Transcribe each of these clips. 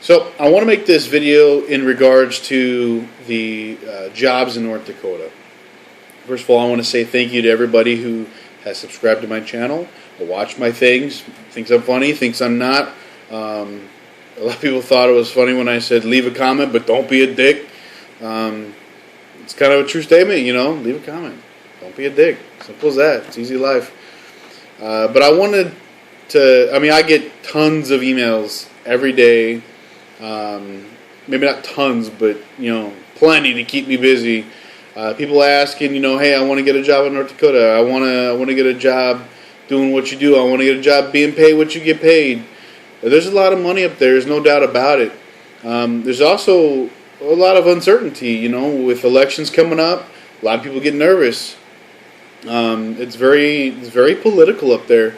So I want to make this video in regards to the jobs in North Dakota. First of all, I want to say thank you to everybody who has subscribed to my channel, or watched my things, thinks I'm funny, thinks I'm not. A lot of people thought it was funny when I said leave a comment, but don't be a dick. It's kind of a true statement, you know, leave a comment. Don't be a dick. Simple as that. It's easy life. But I wanted to, I get tons of emails every day. Maybe not tons, but, plenty to keep me busy. People asking, hey, I want to get a job in North Dakota. I want to get a job doing what you do. I want to get a job being paid what you get paid. There's a lot of money up there. There's no doubt about it. There's also a lot of uncertainty, with elections coming up. A lot of people get nervous. It's very political up there.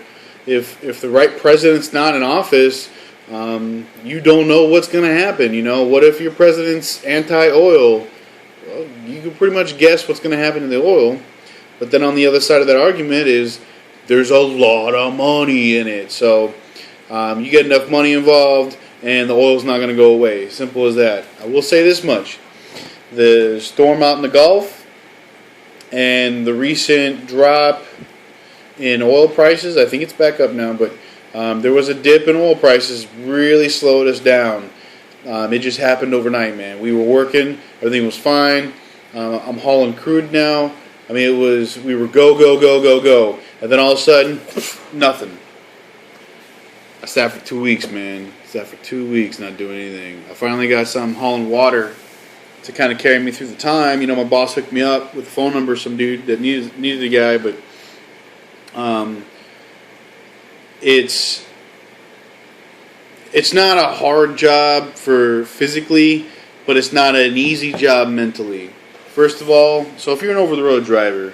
If the right president's not in office, you don't know what's going to happen. What if your president's anti-oil? Well, you can pretty much guess what's going to happen to the oil. But then on the other side of that argument is there's a lot of money in it. So you get enough money involved and the oil's not going to go away. Simple as that. I will say this much. The storm out in the Gulf and the recent drop in oil prices, I think it's back up now, but there was a dip in oil prices, really slowed us down. It just happened overnight, man. We were working, everything was fine. I'm hauling crude now. We were go, and then all of a sudden, nothing. I sat for 2 weeks, man. Sat for 2 weeks not doing anything. I finally got some hauling water to kind of carry me through the time. My boss hooked me up with a phone number of some dude that needed a guy, but it's not a hard job for physically, but it's not an easy job mentally. First of all, so if you're an over-the-road driver,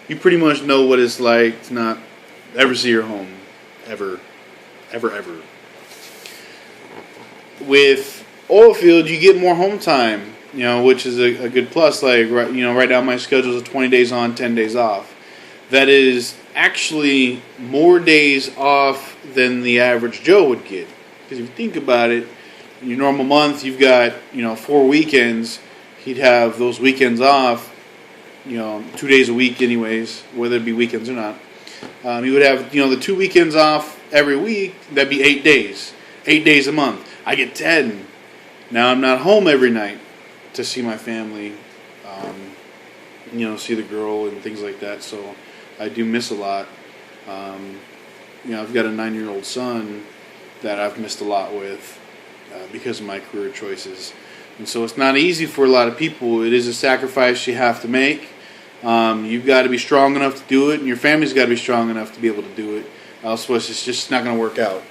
you pretty much know what it's like to not ever see your home. Ever. With oil fields, you get more home time, which is a good plus. Like, right now my schedule is 20 days on, 10 days off. That is actually more days off than the average Joe would get. Because if you think about it, in your normal month, you've got, 4 weekends. He'd have those weekends off, 2 days a week anyways, whether it be weekends or not. He would have, the 2 weekends off every week. That'd be 8 days. 8 days a month. I get 10. Now I'm not home every night to see my family, see the girl and things like that. So I do miss a lot. I've got a 9-year-old son that I've missed a lot with because of my career choices. And so it's not easy for a lot of people. It is a sacrifice you have to make. You've got to be strong enough to do it, and your family's got to be strong enough to be able to do it. Else it's just not going to work out.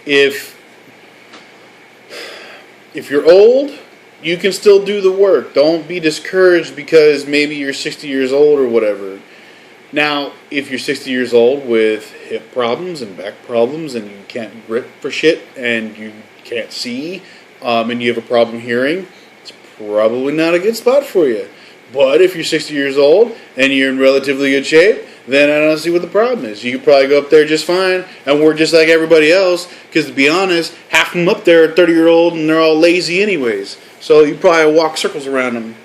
If you're old, you can still do the work. Don't be discouraged because maybe you're 60 years old or whatever. Now, if you're 60 years old with hip problems and back problems and you can't grip for shit and you can't see and you have a problem hearing, it's probably not a good spot for you. But if you're 60 years old and you're in relatively good shape, then I don't see what the problem is. You could probably go up there just fine and work just like everybody else, because to be honest, half of them up there are 30-year-old and they're all lazy anyways. So you probably walk circles around them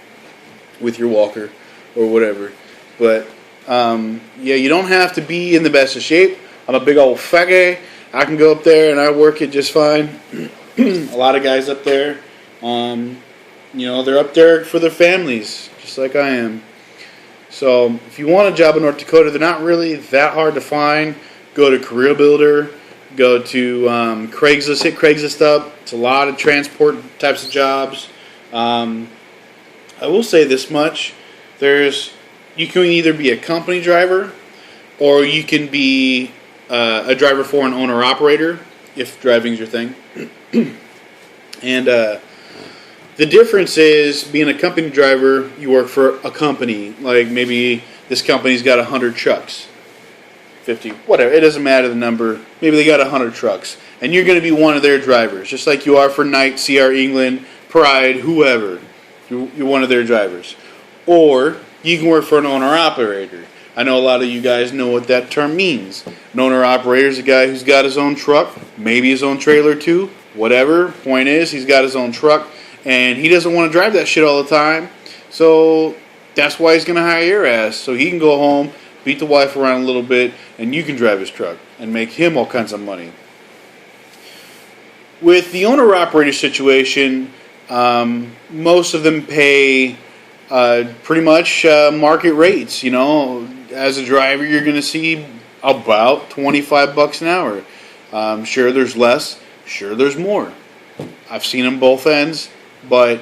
with your walker or whatever. But you don't have to be in the best of shape. I'm a big old fat guy. I can go up there and I work it just fine. A lot of guys up there, they're up there for their families, just like I am. So if you want a job in North Dakota, they're not really that hard to find. Go to Career Builder. Go to Craigslist. Hit Craigslist up. It's a lot of transport types of jobs. I will say this much. You can either be a company driver or you can be a driver for an owner-operator, if driving is your thing. And the difference is, being a company driver, you work for a company. Like maybe this company's got 100 trucks. 50, whatever. It doesn't matter the number. Maybe they got 100 trucks. And you're going to be one of their drivers, just like you are for Knight, CR England, Pride, whoever. You're one of their drivers. Or you can work for an owner-operator. I know a lot of you guys know what that term means. An owner-operator is a guy who's got his own truck, maybe his own trailer too, whatever. Point is, he's got his own truck, and he doesn't want to drive that shit all the time. So that's why he's going to hire your ass, so he can go home, beat the wife around a little bit, and you can drive his truck and make him all kinds of money. With the owner-operator situation, most of them pay pretty much market rates. You know, as a driver, you're going to see about $25 an hour. Sure, there's less. Sure, there's more. I've seen them both ends, but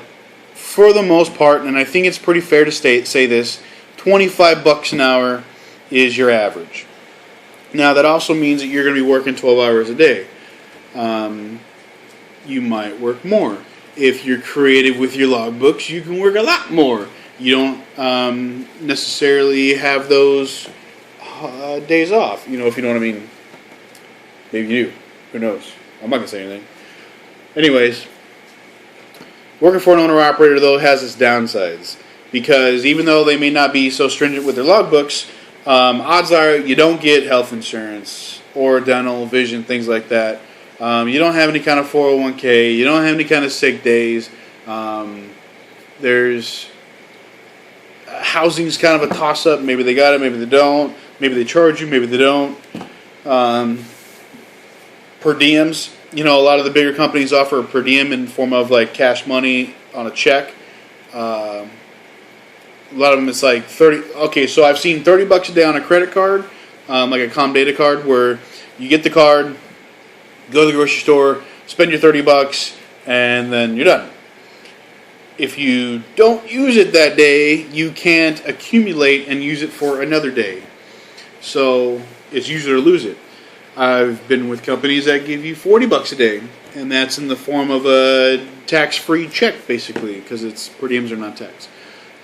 for the most part, and I think it's pretty fair to say this, $25 an hour is your average. Now, that also means that you're going to be working 12 hours a day. You might work more. If you're creative with your logbooks, you can work a lot more. You don't necessarily have those days off, you know, if you know what I mean. Maybe you do. Who knows? I'm not going to say anything. Anyways, working for an owner-operator, though, has its downsides. Because even though they may not be so stringent with their logbooks, odds are you don't get health insurance or dental, vision, things like that. You don't have any kind of 401k. You don't have any kind of sick days. There's housing's kind of a toss-up. Maybe they got it, maybe they don't. Maybe they charge you, maybe they don't. Per diems. You know, a lot of the bigger companies offer a per diem in the form of like cash money on a check. A lot of them it's like 30. Okay, so I've seen $30 a day on a credit card, like a Comdata card, where you get the card, go to the grocery store, spend your $30, and then you're done. If you don't use it that day, you can't accumulate and use it for another day. So it's use it or lose it. I've been with companies that give you $40 a day, and that's in the form of a tax-free check, basically, because it's per diems are not taxed.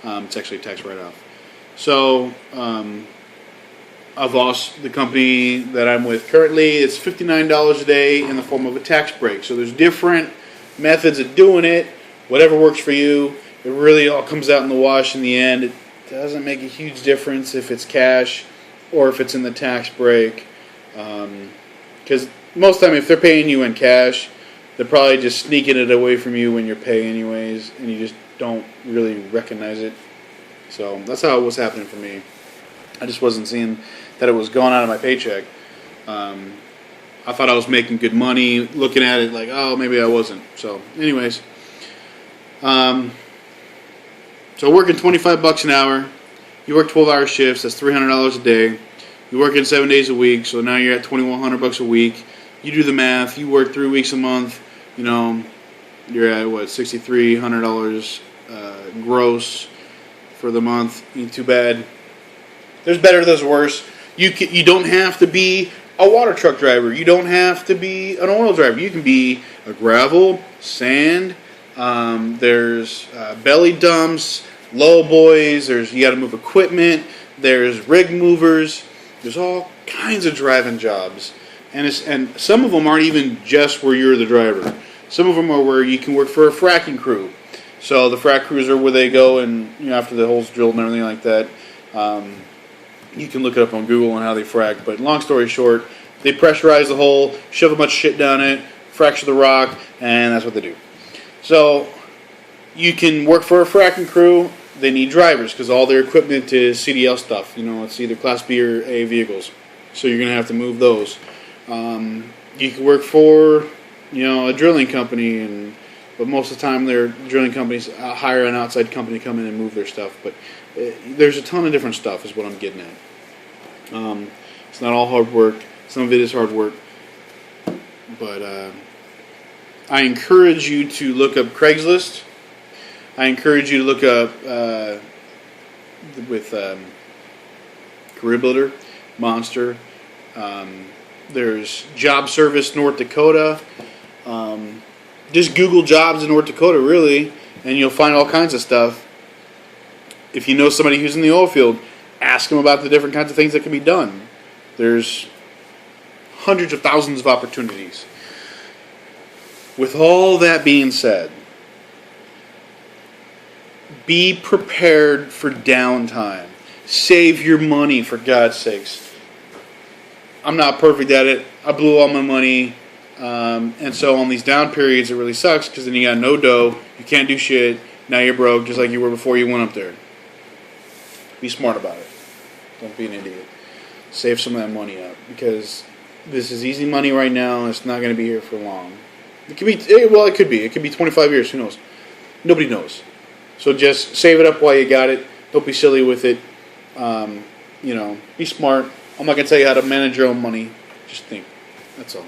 It's actually a tax write-off. So I've also, the company that I'm with currently, it's $59 a day in the form of a tax break. So there's different methods of doing it. Whatever works for you. It really all comes out in the wash in the end. It doesn't make a huge difference if it's cash or if it's in the tax break. Because most of the time, if they're paying you in cash, they're probably just sneaking it away from you when you're paying anyways, and you just don't really recognize it. So that's how it was happening for me. I just wasn't seeing that it was going out of my paycheck. I thought I was making good money, looking at it like, oh, maybe I wasn't. So anyways, so working $25 an hour, you work 12-hour shifts, that's $300 a day. You work in 7 days a week, so now you're at $2,100 a week. You do the math, you work 3 weeks a month, you know, you're at what, $6,300 gross for the month. Ain't too bad. There's better, there's worse. You don't have to be a water truck driver. You don't have to be an oil driver. You can be a gravel, sand. There's belly dumps, low boys. You got to move equipment. There's rig movers. There's all kinds of driving jobs, and some of them aren't even just where you're the driver. Some of them are where you can work for a fracking crew. So the frack crews are where they go, and you know, after the hole's drilled and everything like that. You can look it up on Google on how they frack. But long story short, they pressurize the hole, shove a bunch of shit down it, fracture the rock, and that's what they do. So you can work for a fracking crew. They need drivers because all their equipment is CDL stuff. You know, it's either Class B or A vehicles. So you're going to have to move those. You can work for, you know, a drilling company, but most of the time their drilling companies hire an outside company to come in and move their stuff. But there's a ton of different stuff is what I'm getting at. It's not all hard work. Some of it is hard work. But I encourage you to look up Craigslist. I encourage you to look up with Career Builder, Monster. There's Job Service North Dakota. Just Google jobs in North Dakota, really, and you'll find all kinds of stuff. If you know somebody who's in the oil field, ask them about the different kinds of things that can be done. There's hundreds of thousands of opportunities. With all that being said, be prepared for downtime. Save your money, for God's sakes. I'm not perfect at it. I blew all my money. And so on these down periods, it really sucks because then you got no dough. You can't do shit. Now you're broke just like you were before you went up there. Be smart about it. Don't be an idiot. Save some of that money up because this is easy money right now and it's not going to be here for long. It could be, well, it could be. It could be 25 years. Who knows? Nobody knows. So just save it up while you got it. Don't be silly with it. Be smart. I'm not going to tell you how to manage your own money. Just think. That's all.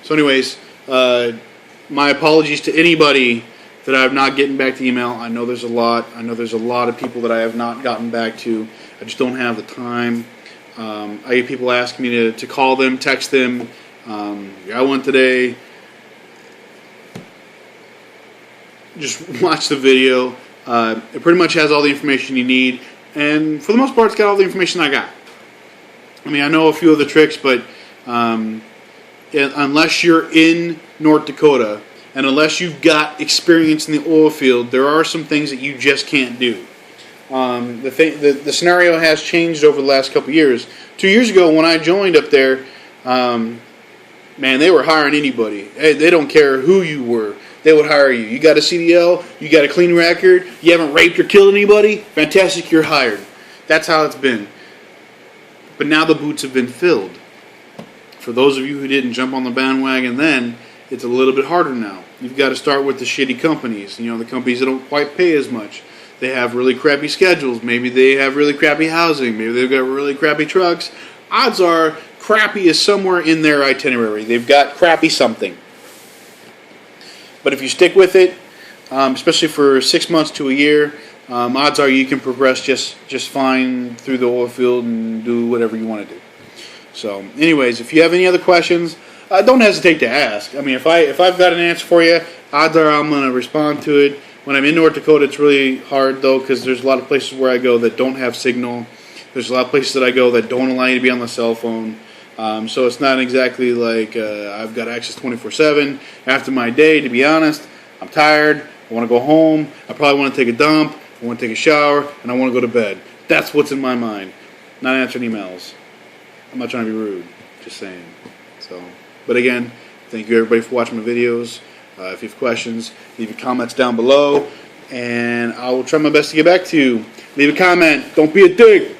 So anyways, my apologies to anybody that I have not gotten back to email. I know there's a lot. I know there's a lot of people that I have not gotten back to. I just don't have the time. I get people asking me to call them, text them. Got one today. Just watch the video. It pretty much has all the information you need. And for the most part, it's got all the information I got. I mean, I know a few of the tricks, but unless you're in North Dakota and unless you've got experience in the oil field, there are some things that you just can't do. The scenario has changed over the last couple of years. 2 years ago, when I joined up there, man, they were hiring anybody. Hey, they don't care who you were. They would hire you. You got a CDL, you got a clean record, you haven't raped or killed anybody, fantastic, you're hired. That's how it's been. But now the boots have been filled. For those of you who didn't jump on the bandwagon then, it's a little bit harder now. You've got to start with the shitty companies. The companies that don't quite pay as much. They have really crappy schedules. Maybe they have really crappy housing. Maybe they've got really crappy trucks. Odds are crappy is somewhere in their itinerary. They've got crappy something. But if you stick with it, especially for 6 months to a year, odds are you can progress just fine through the oil field and do whatever you want to do. So, anyways, if you have any other questions, don't hesitate to ask. I mean, if I've got an answer for you, odds are I'm going to respond to it. When I'm in North Dakota, it's really hard, though, because there's a lot of places where I go that don't have signal. There's a lot of places that I go that don't allow you to be on the cell phone. So it's not exactly like I've got access 24/7. After my day, to be honest, I'm tired. I want to go home. I probably want to take a dump. I want to take a shower, and I want to go to bed. That's what's in my mind. Not answering emails. I'm not trying to be rude. Just saying. So, but again, thank you everybody for watching my videos. If you have questions, leave your comments down below, and I will try my best to get back to you. Leave a comment. Don't be a dick.